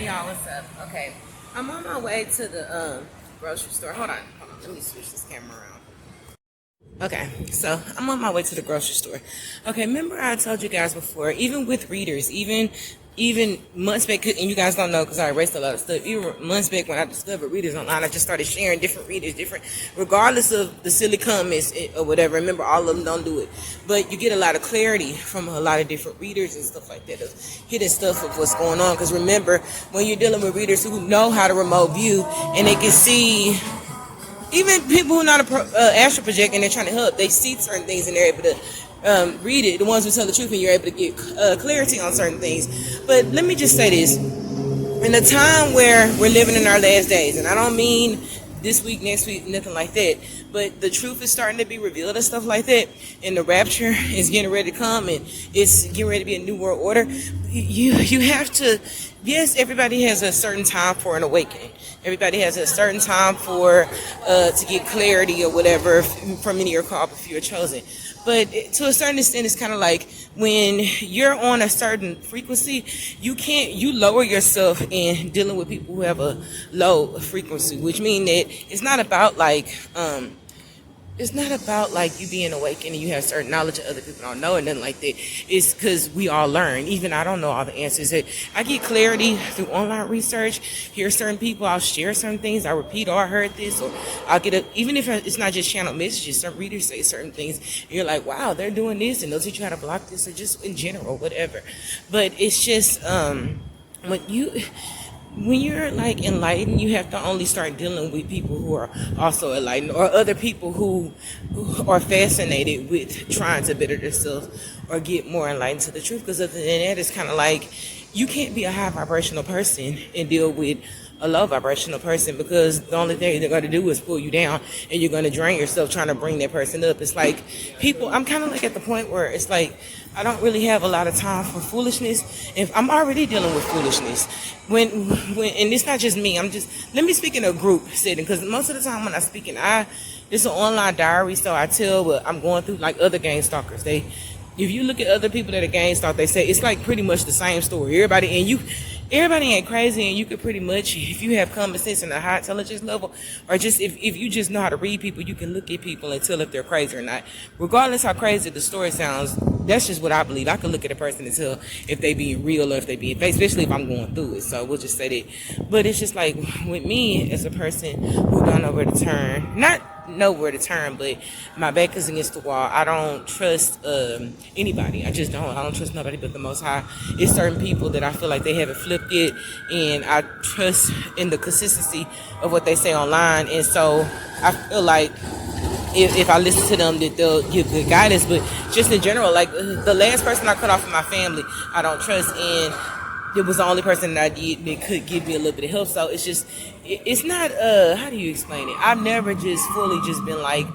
y'all, what's up? Okay, I'm on my way to the grocery store. Hold on, let me switch this camera around. Okay, so I'm on my way to the grocery store. Okay, remember I told you guys before, even with readers, even months back, and you guys don't know because I erased a lot of stuff. Even months back when I discovered readers online, I just started sharing different readers, regardless of the silly comments or whatever. Remember, all of them don't do it, but you get a lot of clarity from a lot of different readers and stuff like that, of hidden stuff of what's going on. Because remember, when you're dealing with readers who know how to remote view and they can see. Even people who are not astral project and they're trying to help, they see certain things and they're able to read it. The ones who tell the truth and you're able to get clarity on certain things. But let me just say this. In a time where we're living in our last days, and I don't mean this week, next week, nothing like that, but the truth is starting to be revealed and stuff like that, and the rapture is getting ready to come, and it's getting ready to be a new world order. You have to, yes, everybody has a certain time for an awakening. Everybody has a certain time for to get clarity or whatever. For many are called, but few are chosen. But to a certain extent, it's kind of like when you're on a certain frequency, you lower yourself in dealing with people who have a low frequency, which means that it's not about like you being awakened and you have certain knowledge that other people don't know and nothing like that. It's because we all learn. Even I don't know all the answers. I get clarity through online research. Hear certain people, I'll share certain things. I repeat, I heard this, or I'll even if it's not just channel messages, some readers say certain things. And you're like, wow, they're doing this, and they'll teach you how to block this, or just in general, whatever. But it's just when you're like enlightened, you have to only start dealing with people who are also enlightened, or other people who are fascinated with trying to better themselves or get more enlightened to the truth. Because other than that, it's kind of like you can't be a high vibrational person and deal with a low vibrational person, because the only thing they're going to do is pull you down, and you're going to drain yourself trying to bring that person up. It's like I'm kind of like at the point where it's like I don't really have a lot of time for foolishness. If I'm already dealing with foolishness, when and it's not just me. Let me speak in a group setting, because most of the time when I speak it's an online diary, so I tell what I'm going through, like other game stalkers. If you look at other people that are game stalked, they say it's like pretty much the same story. Everybody ain't crazy, and you could pretty much, if you have common sense and a high intelligence level, or just if you just know how to read people, you can look at people and tell if they're crazy or not. Regardless how crazy the story sounds, that's just what I believe. I can look at a person and tell if they being real or if they being fake, especially if I'm going through it. So we'll just say that. But it's just like with me as a person who don't know where to turn, not know where to turn, but my back is against the wall. I don't trust anybody. I just don't. I don't trust nobody but the Most High. It's certain people that I feel like they haven't flipped yet, and I trust in the consistency of what they say online. And so I feel like if I listen to them, that they'll give good guidance. But just in general, like the last person I cut off from my family, I don't trust, and it was the only person that I did that could give me a little bit of help. So it's not how do you explain it? I've never just fully just been like,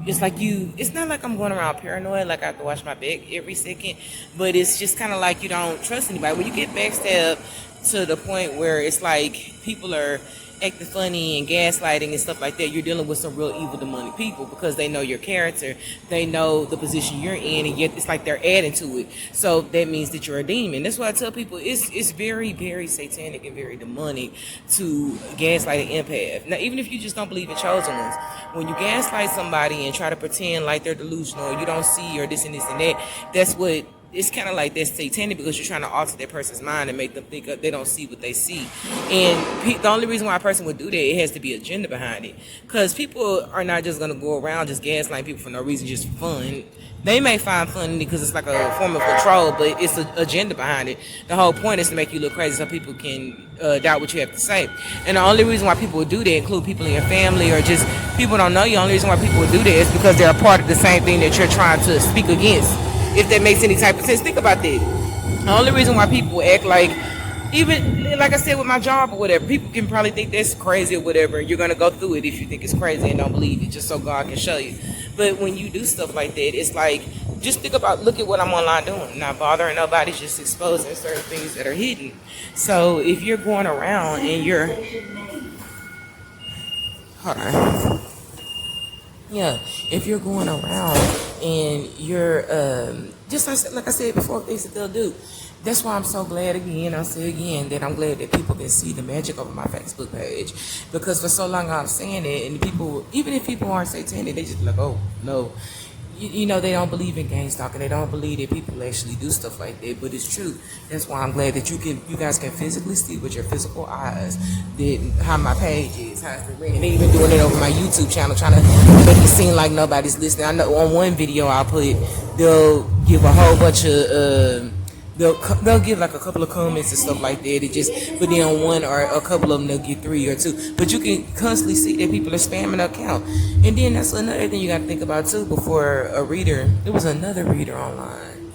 it's not like I'm going around paranoid, like I have to watch my back every second, but it's just kind of like you don't trust anybody. When you get backstabbed to the point where it's like people are acting funny and gaslighting and stuff like that, you're dealing with some real evil demonic people, because they know your character, they know the position you're in, and yet it's like they're adding to it. So that means that you're a demon. That's why I tell people it's very, very satanic and very demonic to gaslight an empath. Now, even if you just don't believe in chosen ones, when you gaslight somebody and try to pretend like they're delusional, or you don't see, or this and this and that, that's what it's kind of like that's satanic, because you're trying to alter that person's mind and make them think they don't see what they see. And the only reason why a person would do that, it has to be an agenda behind it. Because people are not just going to go around just gaslighting people for no reason, just for fun. They may find fun because it's like a form of control, but it's an agenda behind it. The whole point is to make you look crazy so people can doubt what you have to say. And the only reason why people would do that, include people in your family or just people don't know you, the only reason why people would do that is because they're a part of the same thing that you're trying to speak against. If that makes any type of sense, think about that. The only reason why people act like, even like I said with my job or whatever, people can probably think that's crazy or whatever, and you're gonna go through it if you think it's crazy and don't believe it, just so God can show you. But when you do stuff like that, it's like, just look at what I'm online doing. Not bothering nobody, just exposing certain things that are hidden. So if you're going around and hold on. Yeah, if you're going around and you're just like I said before, things that they'll do, That's why I'm so glad again. I say again that I'm glad that people can see the magic of my Facebook page, because for so long I'm saying it, and people, even if people aren't satanic, they just be like, oh no, you know, they don't believe in gang stalking. They don't believe that people actually do stuff like that, but it's true. That's why I'm glad that you guys can physically see with your physical eyes that how my page is, how it's been ran. They even doing it over my YouTube channel, trying to make it seem like nobody's listening. I know on one video I put, they'll give a whole bunch of. They'll give like a couple of comments and stuff like that. It just, but then on one or a couple of them they'll get 3 or 2. But you can constantly see that people are spamming the account. And then that's another thing you got to think about too. Before a reader, there was another reader online,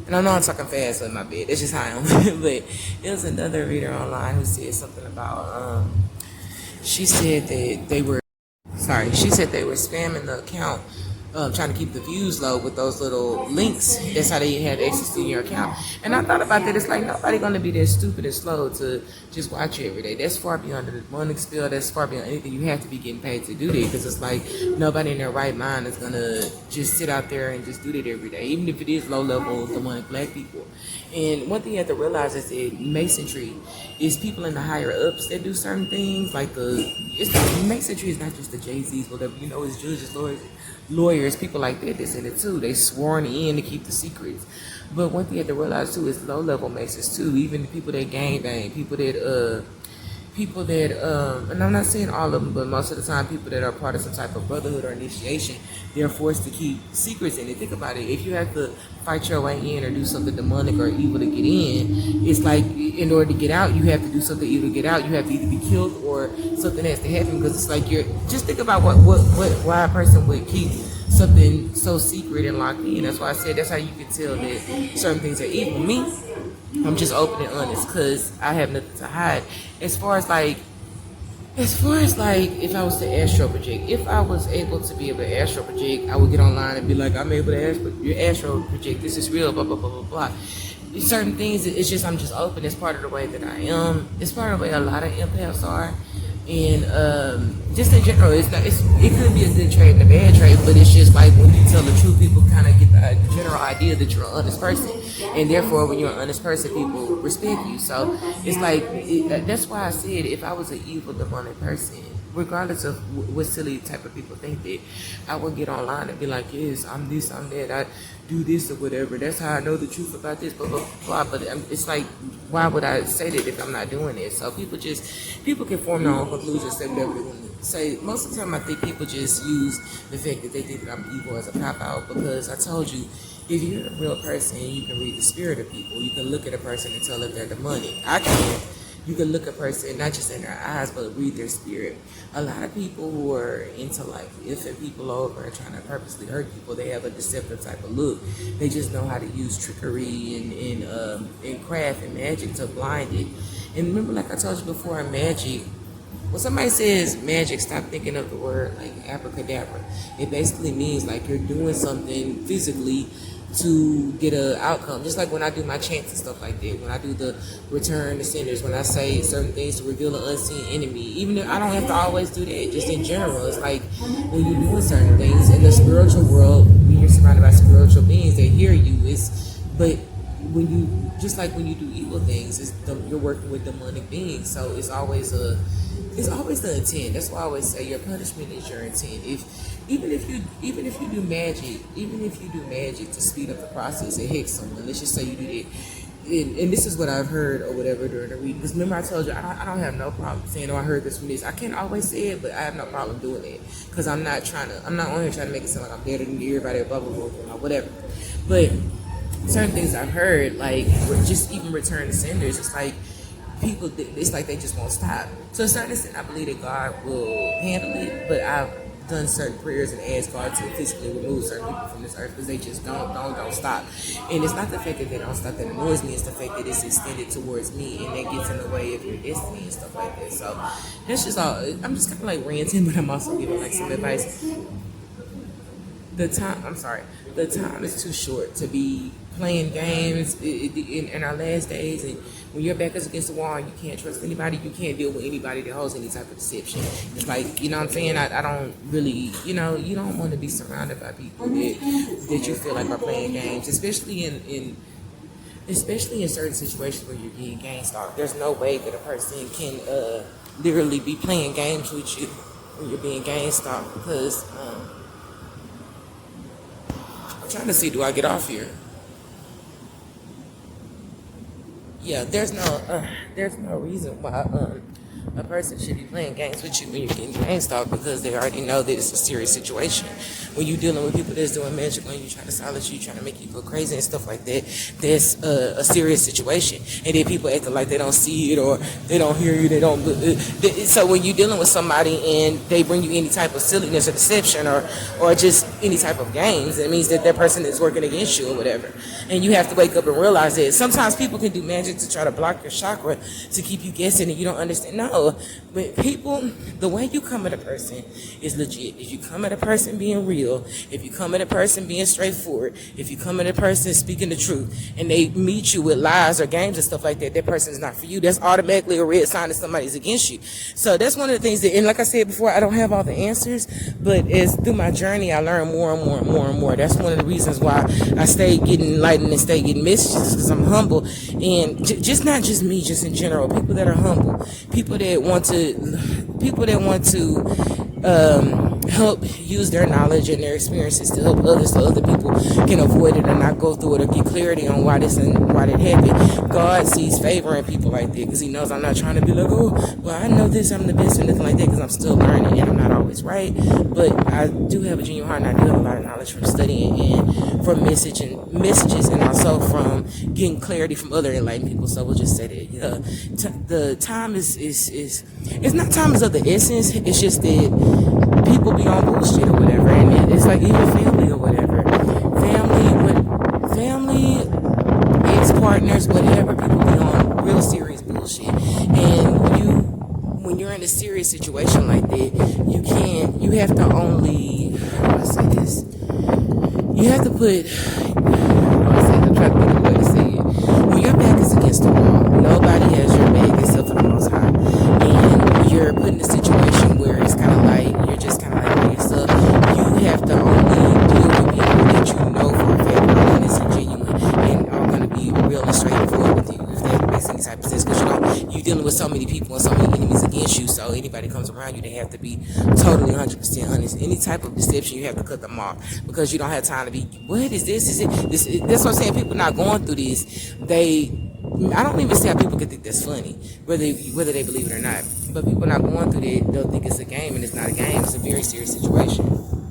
and I know I'm talking fast on my bed. That's just how I am. But there was another reader online who said something about. She said that they were. Sorry, she said they were spamming the account, trying to keep the views low with those little links. That's how they had access to your account. And I thought about that. It's like nobody gonna be that stupid and slow to just watch you every day. That's far beyond the demonic spell. That's far beyond anything. You have to be getting paid to do that, because it's like nobody in their right mind is gonna just sit out there and just do that every day, even if it is low level demonic black people. And one thing you have to realize is that masonry is people in the higher ups that do certain things. Like masonry is not just the Jay-Z's, whatever, you know, it's judges, lawyers, people like that that's in it too. They sworn in to keep the secrets. But one thing you have to realize too is low level masons too. Even the people that gang bang, people that and I'm not saying all of them, but most of the time people that are part of some type of brotherhood or initiation, they're forced to keep secrets in it. Think about it. If you have to fight your way in or do something demonic or evil to get in, it's like in order to get out, you have to do something evil to get out. You have to either be killed or something has to happen, because it's like you're just think about why a person would keep something so secret and locked in. That's why I said that's how you can tell that certain things are evil. Me, I'm just open and honest because I have nothing to hide. As far as like, if I was to astral project, if I was able to be able to astral project, I would get online and be like, I'm able to astral project. This is real, blah, blah, blah, blah, blah. Certain things, it's just, I'm just open. It's part of the way that I am. It's part of the way a lot of empaths are. And just in general, it could be a good trade and a bad trade, but it's just like when you tell the truth, people kind of get the general idea that you're an honest person, and therefore when you're an honest person, people respect you. So it's like that's why I said if I was an evil demonic person, regardless of what silly type of people think that, I would get online and be like, yes, I'm this, I'm that, I do this or whatever. That's how I know the truth about this, blah, blah, blah. But it's like, why would I say that if I'm not doing it? So people can form their own conclusions, say whatever they want to say. Most of the time, I think people just use the fact that they think that I'm evil as a cop-out, because I told you, if you're a real person, you can read the spirit of people. You can look at a person and tell if they're demonic. I can. You can look at a person, not just in their eyes, but read their spirit. A lot of people who are into like ifing people over and trying to purposely hurt people, they have a deceptive type of look. They just know how to use trickery and craft and magic to blind it. And remember, like I told you before, in magic, when somebody says magic, stop thinking of the word like abracadabra. It basically means like you're doing something physically to get an outcome. Just like when I do my chants and stuff like that, when I do the return to senders, when I say certain things to reveal an unseen enemy, even if I don't have to always do that, just in general, it's like when you're doing certain things in the spiritual world, when you're surrounded by spiritual beings, they hear you. But when you, just like when you do evil things, you're working with demonic beings, so it's always the intent. That's why I always say your punishment is your intent. Even if you do magic to speed up the process and hit someone, let's just say you do that, and this is what I've heard or whatever during the reading. Because remember I told you I don't have no problem saying, oh, I heard this from this. I can't always say it, but I have no problem doing it, because I'm not on here trying to make it sound like I'm better than everybody, blah blah blah, blah whatever. But certain things I've heard, like just even return to senders, it's like people, it's like they just won't stop. So to a certain extent, I believe that God will handle it, but I've done certain prayers and asked God to physically remove certain people from this earth because they just don't stop. And it's not the fact that they don't stop that annoys me, it's the fact that it's extended towards me and that gets in the way of your destiny and stuff like that. So that's just all. I'm just kind of like ranting, but I'm also giving like some advice. The time is too short to be playing games in our last days, and when your back is against the wall and you can't trust anybody, you can't deal with anybody that holds any type of deception. It's like, you know what I'm saying, I don't really, you don't want to be surrounded by people that you feel like are playing games, especially in especially in certain situations where you're getting gang stalked. There's no way that a person can literally be playing games with you when you're being gang stalked because I'm trying to see, do I get off here? Yeah, there's no reason why a person should be playing games with you when you're getting gang stalked because they already know that it's a serious situation. When you're dealing with people that's doing magic when you trying to silence you, trying to make you go crazy and stuff like that, that's a serious situation. And then people acting like they don't see it or they don't hear you, they don't. So when you're dealing with somebody and they bring you any type of silliness or deception or just any type of games, it means that that person is working against you or whatever. And you have to wake up and realize that sometimes people can do magic to try to block your chakra to keep you guessing and you don't understand. No, but people, the way you come at a person is legit. If you come at a person being real, if you come at a person being straightforward, if you come at a person speaking the truth, and they meet you with lies or games and stuff like that, that person is not for you. That's automatically a red sign that somebody's against you. So that's one of the things that, and like I said before, I don't have all the answers, but as through my journey, I learn more and more and more and more. That's one of the reasons why I stay getting enlightened and stay getting messages because I'm humble, and just not just me, just in general, people that are humble, people that want to help use their knowledge and their experiences to help others so other people can avoid it or not go through it or get clarity on why this and why that happened. God sees favor in people like that because he knows I'm not trying to be like, oh, well, I know this, I'm the best and nothing like that because I'm still learning and I'm not always right. But I do have a genuine heart and I do have a lot of knowledge from studying and from messages and also from getting clarity from other enlightened people. So we'll just say that the time is it's not time is of the essence. It's just that people be on bullshit or whatever, and it's like even family or whatever, family, ex-partners, whatever. People be on real serious bullshit, and when you're in a serious situation like that, you have to only, how do I say this? You have to put, I'm trying to think of a way to say it. When your back is against the wall, nobody has your back except for the Most High. And you're put in a situation where it's kind of like, you're just kind of like by yourself. You have to only deal with people that you know for a fact are honest and genuine and are going to be real and straightforward with you, if that makes any type of sense. Because you're dealing with so many people and so many enemies against you, so anybody comes around you, they have to be totally 100% honest. Any type of deception, you have to cut them off because you don't have time to be, what is this? Is it this? That's what I'm saying. People not going through this. I don't even see how people can think that's funny, whether they believe it or not. But people not going through that, they'll think it's a game, and it's not a game. It's a very serious situation.